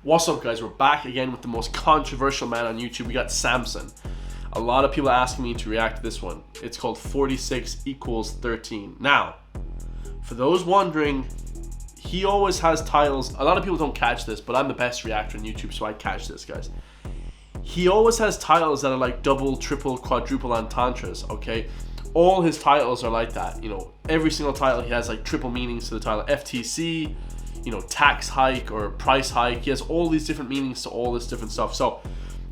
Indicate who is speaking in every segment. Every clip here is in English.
Speaker 1: What's up, guys? We're back again with the most controversial man on YouTube. We got Samson. A lot of people are asking me to react to this one. It's called 46 equals 13. Now, for those wondering, he always has titles. A lot of people don't catch this, but I'm the best reactor on YouTube, so I catch this, guys. He always has titles that are like double, triple, quadruple entendres, okay? All his titles are like that, you know. Every single title, he has like triple meanings to the title. FTC, you know, tax hike or price hike. He has all these different meanings to all this different stuff. So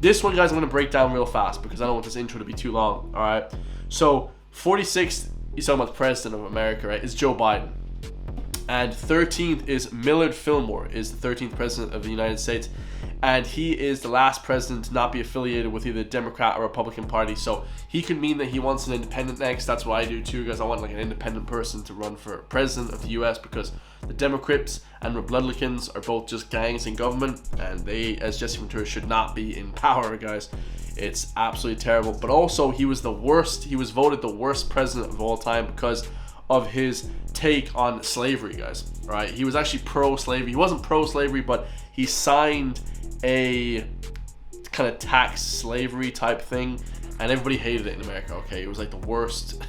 Speaker 1: this one, guys, I'm going to break down real fast because I don't want this intro to be too long, all right? So 46, he's talking about the president of America, right? Is Joe Biden. And 13th is Millard Fillmore, is the 13th president of the United States. And he is the last president to not be affiliated with either the Democrat or Republican Party. So he could mean that he wants an independent next. That's what I do too, guys. I want like an independent person to run for president of the US because the Democrats and Republicans are both just gangs in government. And they, as Jesse Ventura, should not be in power, guys. It's absolutely terrible. But also, he was the worst. He was voted the worst president of all time because of his take on slavery, guys. Right? He was actually pro-slavery. He wasn't pro-slavery, but he signed a kind of tax slavery type thing, and everybody hated it in America. Okay, it was like the worst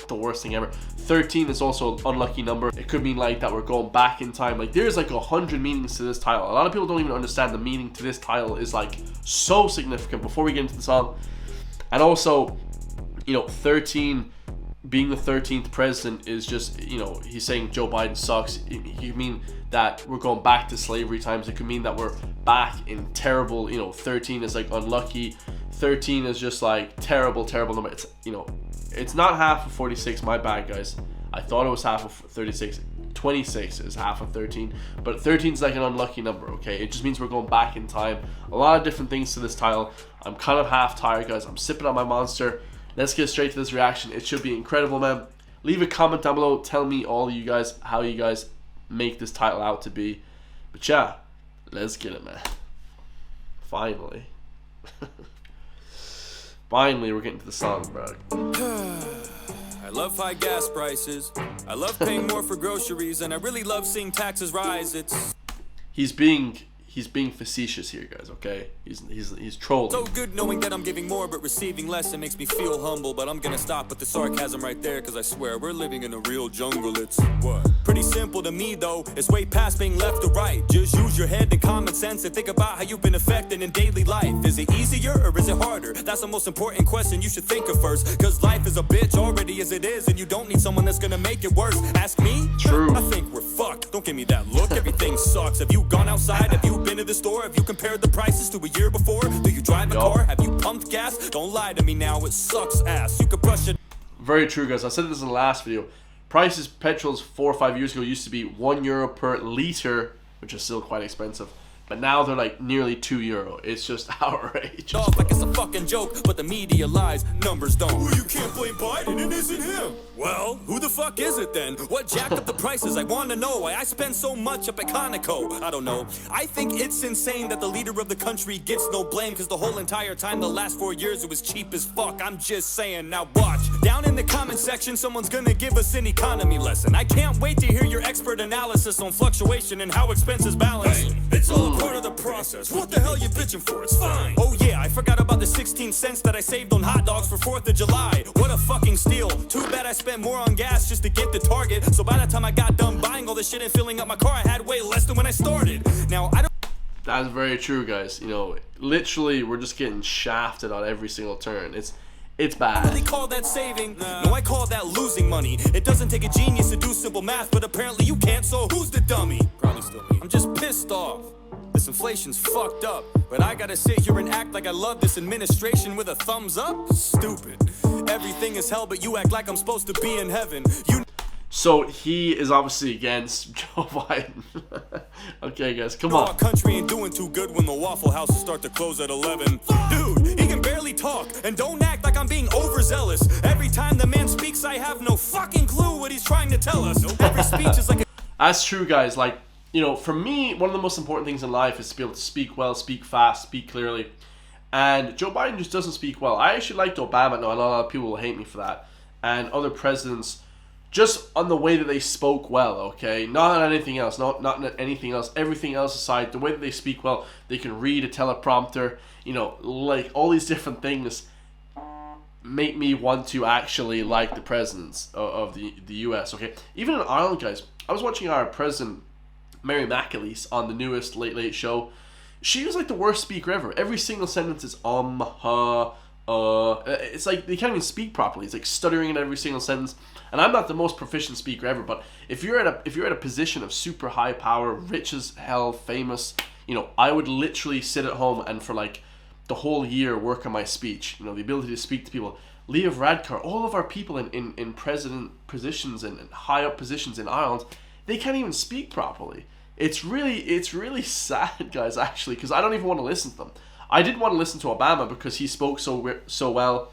Speaker 1: the worst thing ever. 13 is also an unlucky number. It could mean like that we're going back in time. Like there's like 100 meanings to this title. A lot of people don't even understand the meaning to this title is like so significant. Before we get into the song, and also, you know, 13 being the 13th president is just, you know, he's saying Joe Biden sucks. It could mean that we're going back to slavery times. It could mean that we're back in terrible, you know, 13 is like unlucky. 13 is just like terrible number. It's, you know, it's not half of 46. My bad, guys. I thought it was half of 36. 26 is half of 13, but 13 is like an unlucky number, okay? It just means we're going back in time. A lot of different things to this title. I'm kind of half tired, guys. I'm sipping on my Monster. Let's get straight to this reaction. It should be incredible, man. Leave a comment down below. Tell me, all of you guys, how you guys make this title out to be. But yeah, let's get it, man. Finally. Finally, we're getting to the song, bro.
Speaker 2: I love high gas prices. I love paying more for groceries, and I really love seeing taxes rise.
Speaker 1: He's being facetious here, guys, okay? He's trolling.
Speaker 2: So good knowing that I'm giving more but receiving less. It makes me feel humble, but I'm gonna stop with the sarcasm right there, because I swear we're living in a real jungle. It's what? Pretty simple to me, though. It's way past being left or right. Just use your head and common sense and think about how you've been affected in daily life. Is it easier or is it harder? That's the most important question you should think of first, because life is a bitch already as it is, and you don't need someone that's gonna make it worse. Ask me?
Speaker 1: True.
Speaker 2: I think we're fucked. Don't give me that look. Everything sucks. Have you gone outside? Have you been to the store? Have you compared the prices to a year before? Do you drive a car? Have you pumped gas? Don't lie to me now, it sucks ass. You could brush it.
Speaker 1: Very true, guys. I said this in the last video. Prices, petrols 4 or 5 years ago used to be €1 per liter, which is still quite expensive. But now they're like nearly €2. It's just outrageous.
Speaker 2: Off like it's a fucking joke, but the media lies, numbers don't. Well, you can't blame Biden, it isn't him. Well, who the fuck is it then? What jacked up the prices? I want to know why I spend so much up at Conoco. I don't know. I think it's insane that the leader of the country gets no blame, because the whole entire time, the last 4 years, it was cheap as fuck. I'm just saying. Now watch. Down in the comment section, someone's gonna give us an economy lesson. I can't wait to hear your expert analysis on fluctuation and how expenses balance. Hey, it's all part of the process. What the hell you bitching for? It's fine. Oh yeah, I forgot about the 16 cents that I saved on hot dogs for 4th of July. What a fucking steal. Too bad I spent more on gas just to get to Target. So by the time I got done buying all this shit and filling up my car, I had way less than when I started. Now I don't.
Speaker 1: That's very true, guys. You know, literally, we're just getting shafted on every single turn. It's bad.
Speaker 2: I really call that saving. No, I call that losing money. It doesn't take a genius to do simple math, but apparently you can't, so who's the dummy? Probably still me. I'm just pissed off. This inflation's fucked up, but I gotta sit here and act like I love this administration with a thumbs up? Stupid. Everything is hell, but you act like I'm supposed to be in heaven.
Speaker 1: So he is obviously against Joe Biden. Okay, guys, come on.
Speaker 2: Our country ain't doing too good when the Waffle Houses start to close at 11. Dude, he can barely talk, and don't act like I'm being overzealous. Every time the man speaks, I have no fucking clue what he's trying to tell us. Every speech is like a...
Speaker 1: That's true, guys. Like, you know, for me, one of the most important things in life is to be able to speak well, speak fast, speak clearly. And Joe Biden just doesn't speak well. I actually liked Obama. No, a lot of people will hate me for that. And other presidents just on the way that they spoke well, okay? Not on anything else, not anything else. Everything else aside, the way that they speak well, they can read a teleprompter, you know, like all these different things make me want to actually like the presidents of the U.S., okay? Even in Ireland, guys, I was watching our president, Mary McAleese, on the newest Late Late Show. She was like the worst speaker ever. Every single sentence is it's like they can't even speak properly. It's like stuttering in every single sentence. And I'm not the most proficient speaker ever, but if you're at a position of super high power, rich as hell, famous, you know, I would literally sit at home and for like the whole year work on my speech. You know, the ability to speak to people. Leo Varadkar, all of our people in president positions and high up positions in Ireland, they can't even speak properly. It's really sad, guys, actually, because I don't even want to listen to them. I didn't want to listen to Obama because he spoke so well,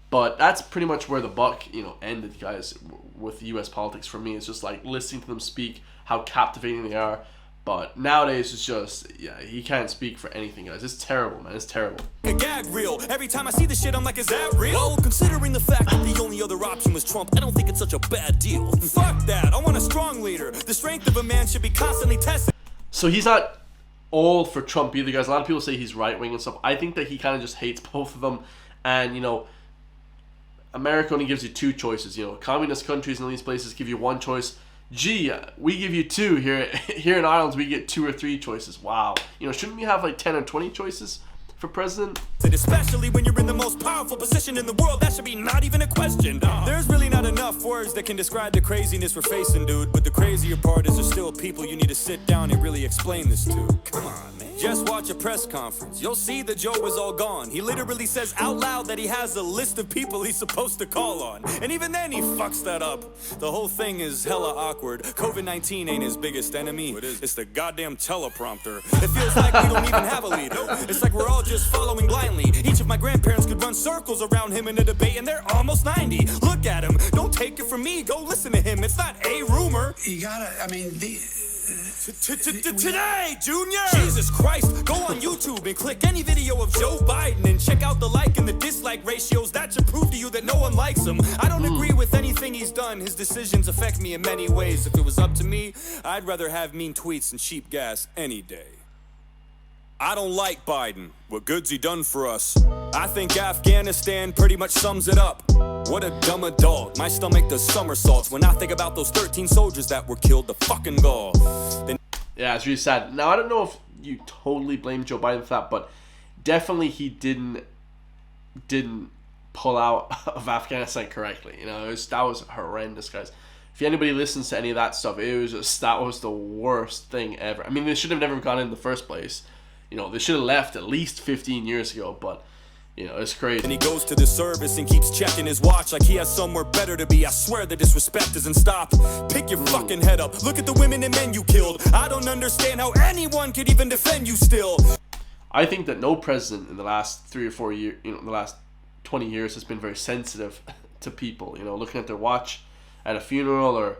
Speaker 1: but that's pretty much where the buck, you know, ended, guys, with U.S. politics for me. It's just like listening to them speak, how captivating they are. But nowadays, it's just, yeah, he can't speak for anything, guys. It's terrible, man. It's terrible.
Speaker 2: A gag reel. Every time I see this shit, I'm like, is that real? Well, considering the fact that the only other option was Trump, I don't think it's such a bad deal. Fuck that. I want a strong leader. The strength of a man should be constantly tested.
Speaker 1: So he's not all for Trump either, guys. A lot of people say he's right-wing and stuff. I think that he kind of just hates both of them. And, you know, America only gives you two choices. You know, communist countries in these places give you one choice. Gee, we give you two here. Here in Ireland, we get 2 or 3 choices. Wow. You know, shouldn't we have like 10 or 20 choices for president?
Speaker 2: Especially when you're in the most powerful position in the world, that should be not even a question. There's really not enough words that can describe the craziness we're facing, dude. But the crazier part is there's still people you need to sit down and really explain this to. Come on, man. Just watch a press conference. You'll see that Joe is all gone. He literally says out loud that he has a list of people he's supposed to call on. And even then he fucks that up. The whole thing is hella awkward. COVID-19 ain't his biggest enemy. It's the goddamn teleprompter. It feels like we don't even have a leader. It's like we're all just following blindly. Each of my grandparents could run circles around him in a debate and they're almost 90. Look at him. Don't take it from me. Go listen to him. It's not a rumor.
Speaker 3: You gotta, I mean,
Speaker 2: Today, Junior! Jesus Christ, go on YouTube and click any video of Joe Biden and check out the like and the dislike ratios. That should prove to you that no one likes him. I don't agree with anything he's done. His decisions affect me in many ways. If it was up to me, I'd rather have mean tweets and cheap gas any day. I don't like Biden. What good's he done for us? I think Afghanistan pretty much sums it up. What a dumb adult. My stomach does somersaults when I think about those 13 soldiers that were killed to fucking gall.
Speaker 1: Yeah, it's really sad. Now, I don't know if you totally blame Joe Biden for that, but definitely he didn't pull out of Afghanistan correctly. You know, that was horrendous, guys. If anybody listens to any of that stuff, that was the worst thing ever. I mean, they should have never gone in the first place. You know, they should have left at least 15 years ago, but, you know, it's crazy.
Speaker 2: And he goes to the service and keeps checking his watch like he has somewhere better to be. I swear the disrespect doesn't stop. Pick your fucking head up. Look at the women and men you killed. I don't understand how anyone could even defend you still.
Speaker 1: I think that no president in the last 3 or 4 years, you know, in the last 20 years has been very sensitive to people. You know, looking at their watch at a funeral or,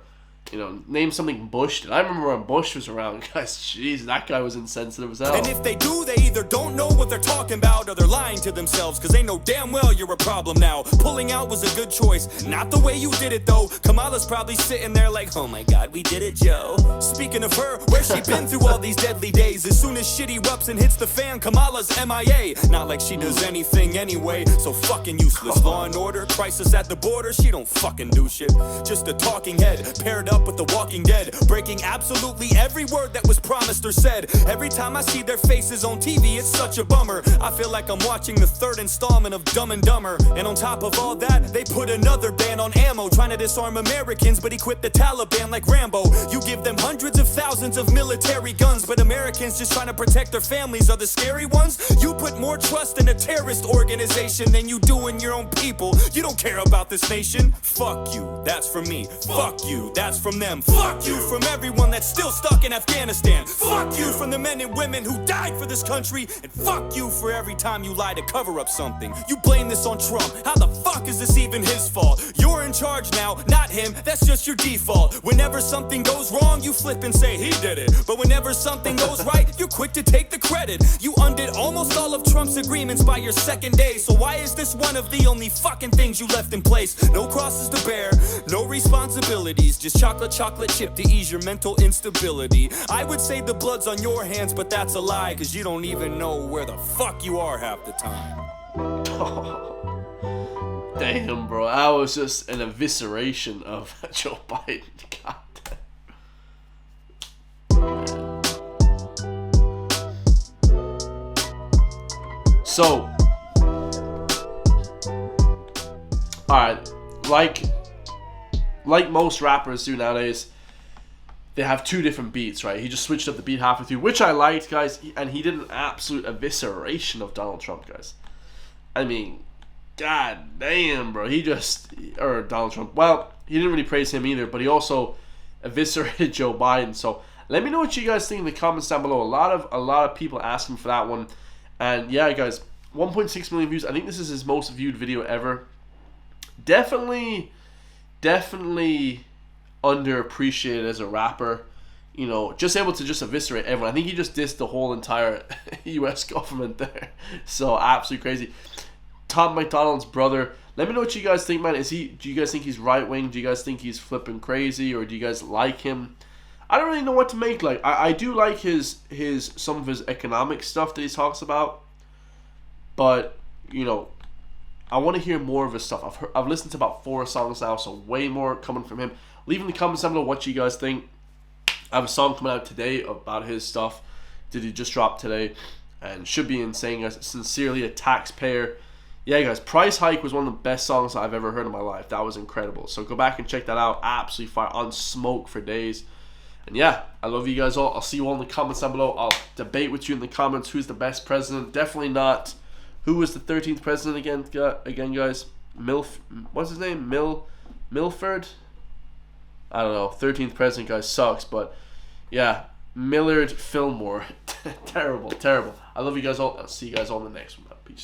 Speaker 1: you know, name something Bush did. I remember when Bush was around, guys. Jeez, that guy was insensitive as hell.
Speaker 2: And if they do, they either don't know what they're talking about or they're lying to themselves, because they know damn well you're a problem now. Pulling out was a good choice. Not the way you did it, though. Kamala's probably sitting there like, oh my God, we did it, Joe. Speaking of her, where's she been through all these deadly days? As soon as shit erupts and hits the fan, Kamala's MIA. Not like she does anything anyway, so fucking useless. Law and order, crisis at the border, she don't fucking do shit. Just a talking head, paired up with the Walking Dead, breaking absolutely every word that was promised or said. Every time I see their faces on TV, it's such a bummer. I feel like I'm watching the 3rd installment of Dumb and Dumber. And on top of all that, they put another ban on ammo, trying to disarm Americans, but equip the Taliban like Rambo. You give them hundreds of thousands of military guns, but Americans just trying to protect their families are the scary ones. You put more trust in a terrorist organization than you do in your own people. You don't care about this nation. Fuck you, that's from me. Fuck you, that's from them. Fuck you from everyone that's still stuck in Afghanistan. Fuck you from the men and women who died for this country. And fuck you for every time you lie to cover up something. You blame this on Trump. How the fuck is this even his fault? You're in charge now, not him. That's just your default. Whenever something goes wrong, you flip and say he did it. But whenever something goes right, you're quick to take the credit. You undid almost all of Trump's agreements by your second day. So why is this one of the only fucking things you left in place? No crosses to bear, no responsibilities, just chocolate chip to ease your mental instability. I would say the blood's on your hands, but that's a lie, cause you don't even know where the fuck you are half the time.
Speaker 1: Damn, bro, that was just an evisceration of Joe Biden. God damn. So, alright, like most rappers do nowadays, they have two different beats, right? He just switched up the beat halfway through, which I liked, guys, and he did an absolute evisceration of Donald Trump, guys. I mean, god damn, bro. Or Donald Trump. Well, he didn't really praise him either, but he also eviscerated Joe Biden. So let me know what you guys think in the comments down below. A lot of people asking for that one. And yeah, guys, 1.6 million views. I think this is his most viewed video ever. Definitely underappreciated as a rapper. You know, just able to just eviscerate everyone. I think he just dissed the whole entire U.S. government there. So absolutely crazy. Tom McDonald's brother. Let me know what you guys think, man. Do you guys think he's right wing? Do you guys think he's flipping crazy, or do you guys like him? I don't really know what to make. Like, I do like some of his economic stuff that he talks about, but you know, I want to hear more of his stuff. I've listened to about 4 songs now, so way more coming from him. Leave in the comments down below what you guys think. I have a song coming out today about his stuff. Did he just drop today? And should be insane, guys. Sincerely, a taxpayer. Yeah, guys, Price Hike was one of the best songs I've ever heard in my life. That was incredible. So go back and check that out. Absolutely fire. On smoke for days. And yeah, I love you guys all. I'll see you all in the comments down below. I'll debate with you in the comments who's the best president. Definitely not. Who was the 13th president again, guys? What's his name? Milford? I don't know. 13th president, guys, sucks. But yeah, Millard Fillmore. Terrible. I love you guys all. I'll see you guys all in the next one. Peace.